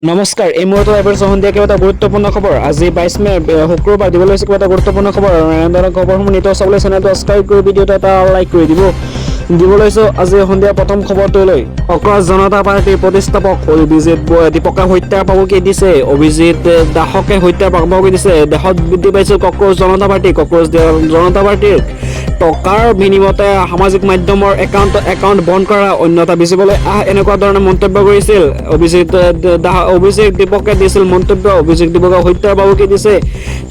নমস্কাৰ, এই মুহূৰ্তত এবাৰ সন্ধিয়া কিবা এটা গুৰুত্বপূৰ্ণ খবৰ। আজি 22 মে শুক্ৰবাৰ দিবলৈ হৈছে কিবা এটা গুৰুত্বপূৰ্ণ খবৰ। এনেধৰণৰ খবৰসমূহ নিতৌ চাবলৈ চেনেলটো ছাবস্ক্ৰাইব কৰি ভিডিঅ'টো এটা লাইক কৰি দিব। দিবলৈছো আজি সন্ধিয়া প্ৰথম খবৰটোলৈ। কক্ৰজ জনতা পাৰ্টিৰ প্ৰতিষ্ঠাপক অভিজিৎ দীপকে হত্যাৰ ভাবুকি দিছে। অভিজিৎ দাসকে হত্যাৰ ভাবুকি দিছে। দেশত বৃদ্ধি পাইছে কক্ৰজ জনতা পাৰ্টি। কক্ৰজ জনতা পাৰ্টিৰ টকাৰ বিনিময়তে সামাজিক মাধ্যমৰ একাউণ্ট বন্ধ কৰা, অন্যথা বিচিবলৈ এনেকুৱা ধৰণৰ মন্তব্য কৰিছিল অভিষেক দীপকে দিছিল মন্তব্য। অভিষেক দীপকক হত্যাৰ ভাবুকি দিছে।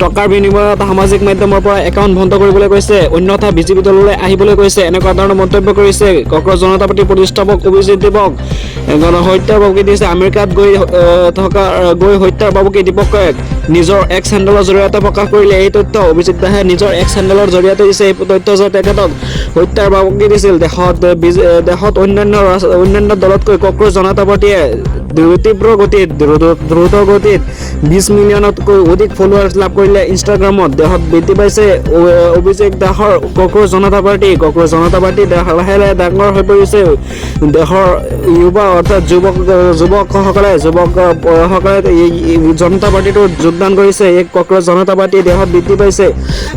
টকাৰ বিনিময়ত সামাজিক মাধ্যমৰ পৰা একাউণ্ট বন্ধ কৰিবলৈ কৈছে, অন্যথা বিজেপি দললৈ আহিবলৈ কৈছে, এনেকুৱা ধৰণৰ মন্তব্য কৰিছে কক্ৰজ জনতা পাৰ্টিৰ প্ৰতিষ্ঠাপক অভিজিৎ দীপক। হত্যাৰ ভাবুকি দিছে। আমেৰিকাত গৈ হত্যাৰ ভাবুকি দীপকে নিজৰ এক্স হেণ্ডেলৰ জৰিয়তে প্ৰকাশ কৰিলে এই তথ্য। অভিজিৎ দাসে নিজৰ এক্স হেণ্ডেলৰ জৰিয়তে দিছে এই তথ্য যে তেখেতক হত্যাৰ ভাবুকি দিছিল। দেশত অন্যান্য দলতকৈ কক্ৰজ জনতা পাৰ্টিয়ে দ্ৰুত গতিত 20 মিলিয়নতকৈ অধিক ফলোৱাৰ্ছ লাভ কৰিলে ইনষ্টাগ্ৰামত। দেশত বৃদ্ধি পাইছে অভিষেক দাসৰ কক্ৰজ জনতা পাৰ্টি। কক্ৰজ জনতা পাৰ্টি লাহে লাহে ডাঙৰ হৈ পৰিছে। দেশৰ যুৱা অৰ্থাৎ যুৱকসকলে জনতা পাৰ্টিটোত যোগদান কৰিছে। এই কক্ৰজ জনতা পাৰ্টি দেশত বৃদ্ধি পাইছে।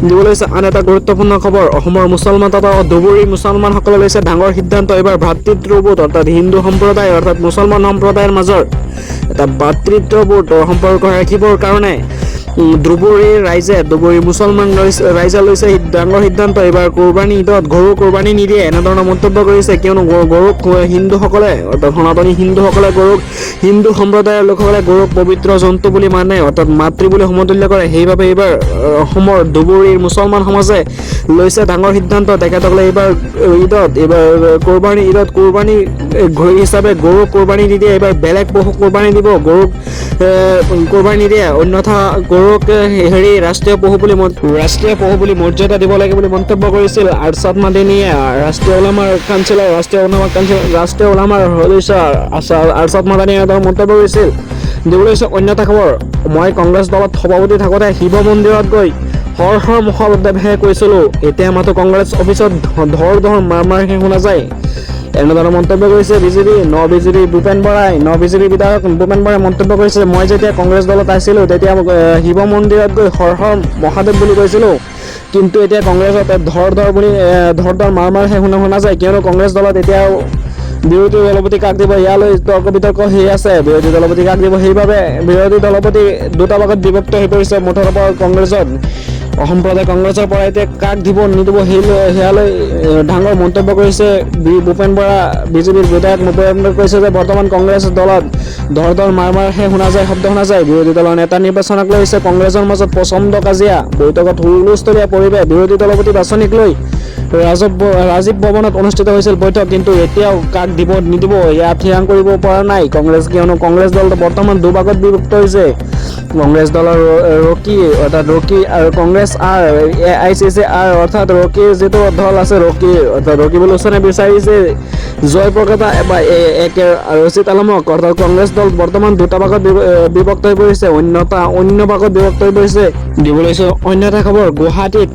দিবলৈ আন এটা গুৰুত্বপূৰ্ণ খবৰ। অসমৰ মুছলমান তথা ধুবুৰী মুছলমানসকলে লৈছে ডাঙৰ সিদ্ধান্ত। এইবাৰ ভাতৃত্ববোধ অৰ্থাৎ হিন্দু সম্প্ৰদায় অৰ্থাৎ মুছলমান সম্প্ৰদায়ৰ মাজৰ এটা ভাতৃত্ববোধ সম্পৰ্ক ৰাখিবৰ কাৰণে ধুবুৰী মুছলমান ৰাইজে লৈছে ডাঙৰ সিদ্ধান্ত। এইবাৰ কোৰবানী ঈদত গৰু কোৰবানী নিদিয়ে, এনেধৰণৰ মন্তব্য কৰিছে। কিয়নো গৰুক হিন্দুসকলে অৰ্থাৎ সনাতনী হিন্দুসকলে গৰুক, হিন্দু সম্প্ৰদায়ৰ লোকসকলে গৰুক পবিত্ৰ জন্তু বুলি মানে অৰ্থাৎ মাতৃ বুলি সমতুল্য কৰে। সেইবাবে এইবাৰ অসমৰ ধুবুৰীৰ মুছলমান সমাজে লৈছে ডাঙৰ সিদ্ধান্ত। তেখেতসকলে এইবাৰ কোৰবানী ঈদত কোৰবানী হিচাপে গৰুক কোৰবানী নিদিয়ে, এইবাৰ বেলেগ পশু কোৰবানী দিব। গৰুক কোৰবানী নিদিয়ে, অন্যথা গৰুক ৰাষ্ট্ৰীয় পশু বুলি মৰ্যাদা দিব লাগে বুলি মন্তব্য কৰিছিল আৰছাদ মাদানীয়ে। ৰাষ্ট্ৰীয় ওলামাৰ সদস্য আৰছাদ মাদানীয়ে মন্তব্য কৰিছিল। দিবলৈ অন্য এটা খবৰ। মই কংগ্ৰেছ দলত সভাপতি থাকোঁতে শিৱ মন্দিৰত গৈ হৰ মহাদেৱহে কৈছিলোঁ, এতিয়া মাথো কংগ্ৰেছ অফিচত ধৰ মাৰ শুনা যায়। এনেধৰণৰ মন্তব্য কৰিছে বিজেপি বিধায়ক ভূপেন বৰাই মন্তব্য কৰিছে, মই যেতিয়া কংগ্ৰেছ দলত আছিলোঁ তেতিয়া শিৱ মন্দিৰত গৈ হৰ মহাদেৱ বুলি কৈছিলোঁ, কিন্তু এতিয়া কংগ্ৰেছত ধৰ মাৰহে শুনা যায়। কিয়নো কংগ্ৰেছ দলত এতিয়াও বিৰোধী দলপতি কাক দিব, ইয়ালৈ তৰ্ক বিতৰ্ক হৈ আছে। বিৰোধী দলপতি কাক দিব, সেইবাবে বিৰোধী দলপতি দুটা ভাগত বিভক্ত হৈ পৰিছে মুঠৰ কংগ্ৰেছত। সম্প্ৰদায় কংগ্ৰেছৰ পৰা এতিয়া কাক দিব নিদিব সেয়ালৈ ডাঙৰ মন্তব্য কৰিছে ভূপেন বৰা। বিজেপিৰ বিধায়ক ভূপেন বৰাই কৈছে যে বৰ্তমান কংগ্ৰেছ দলত ধৰ মাৰহে শব্দ শুনা যায়। বিৰোধী দলৰ নেতা নিৰ্বাচনক লৈ হৈছে কংগ্ৰেছৰ মাজত প্ৰচণ্ড কাজিয়া। বৈঠকত হুলস্থুলীয়া পৰিৱেশ। বিৰোধী দলপতি বাছনিক লৈ ৰাজীৱ ভৱনত অনুষ্ঠিত হৈছিল বৈঠক, কিন্তু এতিয়াও কাক দিব নিদিব ইয়াত থিৰাং কৰিব পৰা নাই কংগ্ৰেছ। কিয়নো কংগ্ৰেছ দলটো বৰ্তমান দুভাগত বিভক্ত হৈছে। কংগ্ৰেছ দলৰ ৰকি আৰু কংগ্ৰেছ AICC অৰ্থাৎ ৰকিৰ যিটো দল আছে, ৰকিবুল হুছেইনে বিচাৰিছে জয়প্ৰকাশ ৰচিদ আলমক। অৰ্থাৎ কংগ্ৰেছ দল বৰ্তমান দুটা ভাগত বিভক্ত হৈ পৰিছে, অন্য ভাগত বিভক্ত হৈ পৰিছে। দিবলৈ অন্য এটা খবৰ। গুৱাহাটীত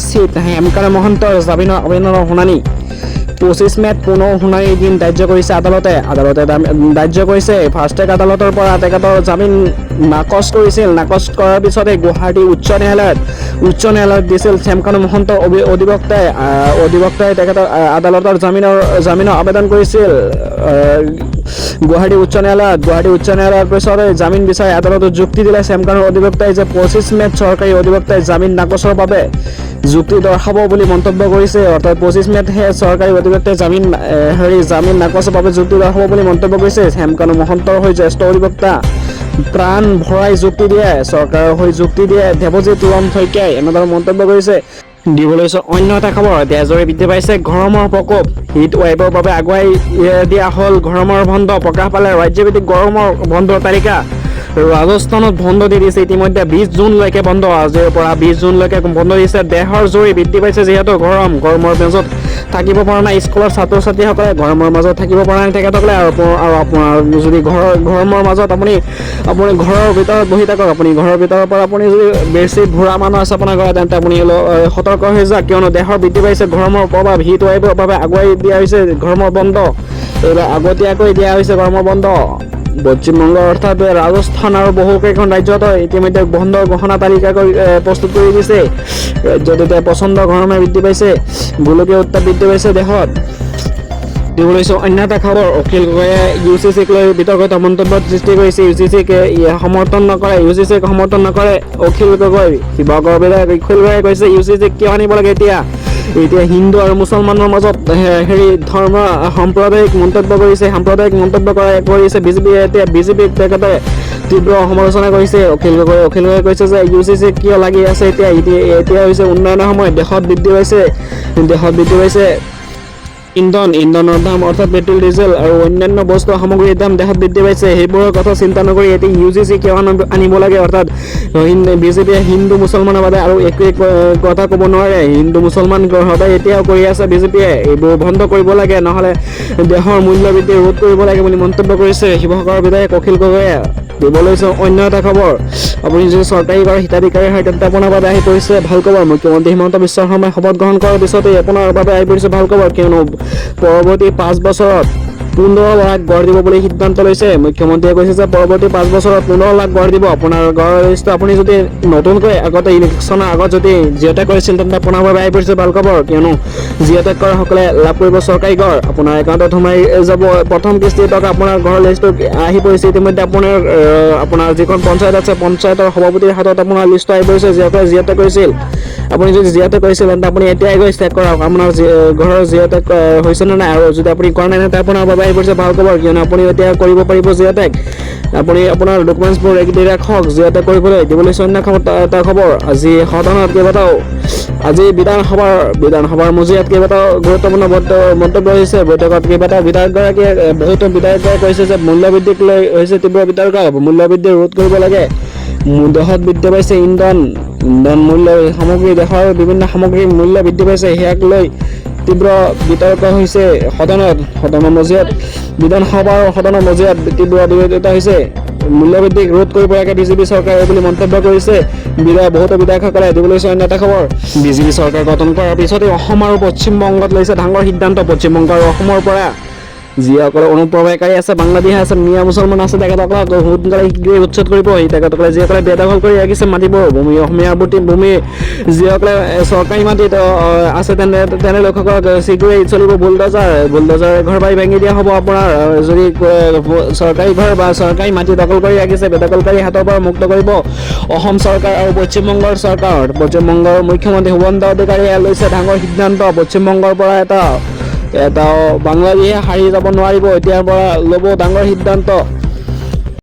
চিট হেমকান্ত মহন্তৰ জামিনৰ আবেদনৰ শুনানি। 25 মে'ত পুনৰ শুনানিৰ দিন ধাৰ্য কৰিছে আদালতে ধাৰ্য কৰিছে। ফাষ্ট ট্ৰেক আদালতৰ পৰা তেখেতৰ জামিন নাকচ কৰাৰ পিছতে গুৱাহাটী উচ্চ ন্যায়ালয়ত দিছিল হেমকান্ত মহন্তৰ অধিবক্তাই তেখেতৰ আদালতৰ জামিনৰ আবেদন কৰিছিল গুৱাহাটী উচ্চ ন্যায়ালয়ৰ পিছতে জামিন বিচাৰি আদালতত যুক্তি দিলে হেমকান্তৰ অধিবক্তাই যে 25 মে'ত চৰকাৰী অধিবক্তাই জামিন নাকচৰ বাবে যুক্তি দৰ্শাব বুলি মন্তব্য কৰিছে। অৰ্থাৎ 25 মে'তহে চৰকাৰী অধিবক্তাই জামিন নাকচৰ বাবে যুক্তি দৰ্শাব বুলি মন্তব্য কৰিছে। হেমকান্ত মহন্তৰ হৈ জ্যেষ্ঠ অধিবক্তা প্ৰাণ ভৰাই যুক্তি দিয়ে, চৰকাৰৰ হৈ যুক্তি দিয়ে দেৱজিৎ শইকীয়াই এনেদৰে মন্তব্য কৰিছে। দিবলৈ অন্য এটা খবৰ। দেশজুৰি বৃদ্ধি পাইছে গৰমৰ প্ৰকোপ। হিট ৱেভৰ বাবে আগুৱাই দিয়া হ'ল গৰমৰ বন্ধ। প্ৰকাশ পালে ৰাজ্যভিত্তিক গৰমৰ বন্ধৰ তালিকা। ৰাজস্থানত বন্ধ দি দিছে ইতিমধ্যে 20 জুনলৈকে বন্ধ। আজিৰ পৰা 20 জুনলৈকে বন্ধ দিছে। দেশৰ জুৰি বৃদ্ধি পাইছে যিহেতু গৰমৰ মাজত থাকিব পৰা নাই স্কুলৰ ছাত্ৰ ছাত্ৰীসকলে, গৰমৰ মাজত থাকিব পৰা নাই তেখেতসকলে। আৰু আপোনাৰ যদি গৰমৰ মাজত আপুনি ঘৰৰ ভিতৰত বহি থাকক, আপুনি ঘৰৰ ভিতৰৰ পৰা আপুনি যদি বেছি ঘূৰা মানুহ আছে আপোনাৰ ঘৰত, তেন্তে আপুনি সতৰ্ক হৈ যাওক। কিয়নো দেশৰ বৃদ্ধি পাইছে গৰমৰ প্ৰভাৱ। হিট ৱেভৰ বাবে আগুৱাই দিয়া হৈছে গৰমৰ বন্ধ। এইবাৰ আগতীয়াকৈ দিয়া হৈছে গৰমৰ বন্ধ। পশ্চিমবংগ অৰ্থাৎ ৰাজস্থান আৰু বহুকেইখন ৰাজ্যত ইতিমধ্যে বন্ধ ঘোষণা তালিকা প্ৰস্তুত কৰি দিছে। ৰাজ্যত এতিয়া প্ৰচণ্ড গৰমে বৃদ্ধি পাইছে, গোলকীয় উত্তাপ বৃদ্ধি পাইছে দেশত। দিবলৈ অন্য এটা খবৰ, অখিল গগৈয়ে UCC-ক লৈ বিতৰ্কিত মন্তব্যৰ সৃষ্টি কৰিছে। UCC-ক সমৰ্থন নকৰে অখিল গগৈ। শিৱসাগৰৰ বিধায়ক অখিল গগৈয়ে কৈছে UCC-ক কিয় আনিব লাগে এতিয়া হিন্দু আৰু মুছলমানৰ মাজত ধৰ্ম সাম্প্ৰদায়িক মন্তব্য কৰিছে বিজেপিয়ে। এতিয়া বিজেপিক তেখেতে তীব্ৰ সমালোচনা কৰিছে অখিল গগৈয়ে কৈছে যে UCC কিয় লাগি আছে এতিয়া হৈছে উন্নয়নৰ সময়। দেশত বৃদ্ধি পাইছে ইন্ধনৰ দাম অৰ্থাৎ পেট্ৰল, ডিজেল আৰু অন্যান্য বস্তু সামগ্ৰীৰ দাম দেশত বৃদ্ধি পাইছে। সেইবোৰৰ কথা চিন্তা নকৰি এতিয়া UCC কিয় আনিব লাগে, অৰ্থাৎ বিজেপিয়ে হিন্দু মুছলমানৰ বাবে আৰু একোৱে কথা ক'ব নোৱাৰে। হিন্দু মুছলমান সদায় এতিয়াও কৰি আছে বিজেপিয়ে, এইবোৰ বন্ধ কৰিব লাগে, নহ'লে দেশৰ মূল্য বৃদ্ধি ৰোধ কৰিব লাগে বুলি মন্তব্য কৰিছে শিৱসাগৰৰ বিধায়ক অখিল গগৈয়ে। দিবলৈ অন্য এটা খবৰ, আপুনি যদি চৰকাৰী কৰা হিতাধিকাৰীৰ হয় তেন্তে আপোনাৰ বাবে আহি পৰিছে ভাল খবৰ। মুখ্যমন্ত্ৰী হিমন্ত বিশ্ব শৰ্মাই শপত গ্ৰহণ কৰাৰ পিছতেই আপোনাৰ বাবে আহি পৰিছে ভাল খবৰ, কিয়নো পৰৱৰ্তী 5 বছৰত 15 লাখ গঢ় দিব বুলি সিদ্ধান্ত লৈছে। মুখ্যমন্ত্ৰীয়ে কৈছে যে পৰৱৰ্তী 5 বছৰত 15 লাখ গঢ় দিব। আপোনাৰ গড়ৰ লিষ্টটো আপুনি যদি নতুনকৈ আগতে ইলেকশ্যনৰ আগত যদি জিঅ'টেক কৰিছিল তেন্তে আপোনাৰ বাবে আহি পৰিছে ভাল খবৰ, কিয়নো জিঅ'টেক কৰাসকলে লাভ কৰিব চৰকাৰী গড়। আপোনাৰ একাউণ্টত সোমাই যাব প্ৰথম কিস্তিৰ টকা। আপোনাৰ ঘৰৰ লিষ্টটো আহি পৰিছে ইতিমধ্যে। আপোনাৰ যিখন পঞ্চায়ত আছে পঞ্চায়তৰ সভাপতিৰ হাতত আপোনাৰ লিষ্টটো আহি পৰিছে জিঅ'টেক কৰিছিল। আপুনি যদি জিঅ'টেক কৰিছিল তেন্তে আপুনি এতিয়াই গৈ চেক কৰক আপোনাৰ ঘৰৰ জিঅ'টেক হৈছে নে নাই, আৰু যদি আপুনি কৰা নাই তেন্তে আপোনাৰ বাবে আহি পৰিছে ভাল খবৰ, কিয়নো আপুনি এতিয়া কৰিব পাৰিব জিঅ'টেক। আপুনি আপোনাৰ ডকুমেণ্টছবোৰ ৰেডি ৰাখক জিঅ'টেক কৰিবলৈ। দিবলৈ অন্য এটা খবৰ, আজি সদনত আজি বিধানসভাৰ মজিয়াত কেইবাটাও গুৰুত্বপূৰ্ণ মন্তব্য হৈছে। বৈঠকত কেইবাটাও বহুতো বিধায়কে কৈছে যে মূল্যবৃদ্ধিক লৈ হৈছে তীব্ৰ বিতৰ্ক। মূল্যবৃদ্ধি ৰোধ কৰিব লাগে। দেশত বৃদ্ধি পাইছে ইন্ধন মূল্য সামগ্ৰী, দেশৰ বিভিন্ন সামগ্ৰীৰ মূল্য বৃদ্ধি পাইছে, সেয়াক লৈ তীব্ৰ বিতৰ্ক হৈছে বিধানসভাৰ সদনৰ মজিয়াত তীব্ৰ বিৰোধিতা হৈছে। মূল্যবৃদ্ধিক ৰোধ কৰিব লাগে বিজেপি চৰকাৰে বুলি মন্তব্য কৰিছে বহুতো বিধায়কসকলে। দিবলৈ অন্য এটা খবৰ, বিজেপি চৰকাৰ গঠন কৰাৰ পিছতে অসম আৰু পশ্চিমবংগত লৈছে ডাঙৰ সিদ্ধান্ত। পশ্চিমবংগ আৰু অসমৰ পৰা যিসকলে অনুপ্ৰৱেশকাৰী আছে, বাংলাদেশী আছে, মিয়া মুছলমান আছে, তেখেতসকলক সোনকালে শীঘ্ৰেই উচ্ছেদ কৰিব। তেখেতসকলে যিসকলে বেদখল কৰি ৰাখিছে মাটিবোৰ, অসমীয়াৰ ভূমি যিসকলে চৰকাৰী মাটিত আছে তেনে লোকসকলক শীঘ্ৰেই চলিব বুলডোজাৰ ঘৰ বাৰী ভাঙি দিয়া হ'ব। আপোনাৰ যদি চৰকাৰী ঘৰ বা চৰকাৰী মাটি দখল কৰি ৰাখিছে, বেদখলকাৰী হাতৰ পৰা মুক্ত কৰিব অসম চৰকাৰ আৰু পশ্চিমবংগৰ চৰকাৰ। পশ্চিমবংগৰ মুখ্যমন্ত্ৰী শুভেন্দু অধিকাৰীয়ে লৈছে ডাঙৰ সিদ্ধান্ত। পশ্চিমবংগৰ পৰা এটা বাংলাদেশে হাৰি যাব নোৱাৰিব, এতিয়াৰ পৰা ল'ব ডাঙৰ সিদ্ধান্ত।